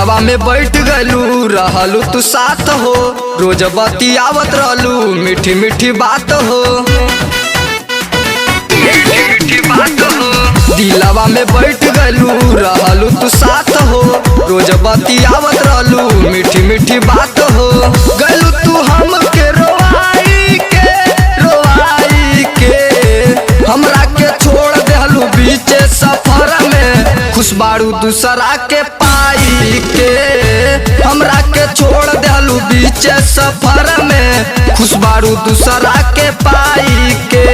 दिलवा में बैठ गलू रहलू तू साथ हो, रोज बतियावत रहलू मीठी मीठी बात हो। दिलवा में बैठ गलू रहलू तू साथ हो, रोज बतियावत रहलू मीठी मीठी बात हो। गलू तू हमके रोवाई के हमरा के छोड़ देहलू बीचे सफर में, खुश बारू दूसरा के पाई के। हमरा के छोड़ देहलू बीचे सफर में, खुश बारू दूसरा के पाई के।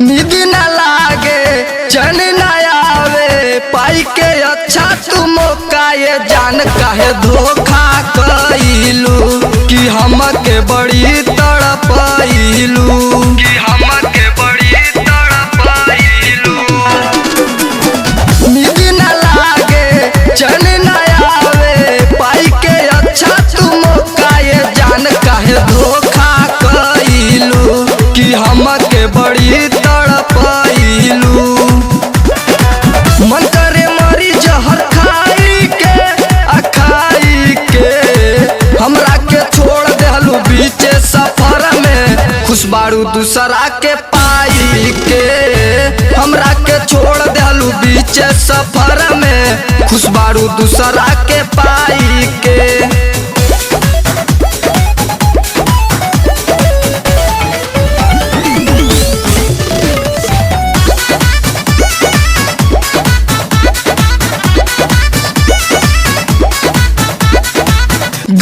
नींद न लागे चैन न आवे पाई के अच्छा तू मौका ये जान काहे धोखा कइलू कि हमके बड़ी तड़पइलू। नींद न लागे चैन न आवे पाई के अच्छा तू मौका ये जान काहे धोखा कइलू कि हमके बड़ी तड़पइलू। मन करे मरी जहर खाई के हमरा के छोड़ देहलू बीचे सफर में, खुश बारू दूसरा के पाई के। हमरा के छोड़ देहलू बीचे सफर में, खुश बारू दूसरा के पाई के।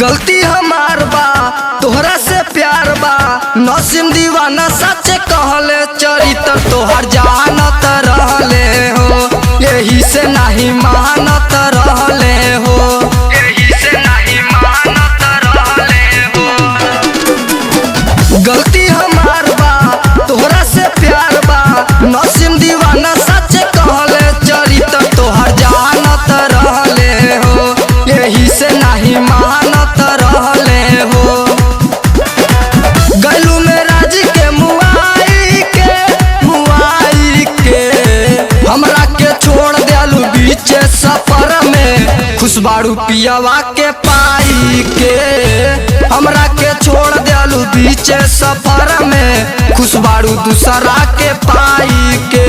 गलती हमार बा तोहरा से प्यार बा, नसीम दीवाना सच कहले चरित्र तोहर जानत रहले हो, यही से नहीं मानत रहले हो। गलती हमार बा तोहरा से प्यार बा, नसीम दीवाना सच कहले चरित्र तोहर जानत रहले हो, यही से नहीं मानत रहले हो। गलू में राज के मुआई के हमरा के छोड़ देलू बीचे सफर में, खुश बारू पियवा के पाई के। हमरा के छोड़ देलू बीचे सफर में, खुश बारू दूसरा के पाई के।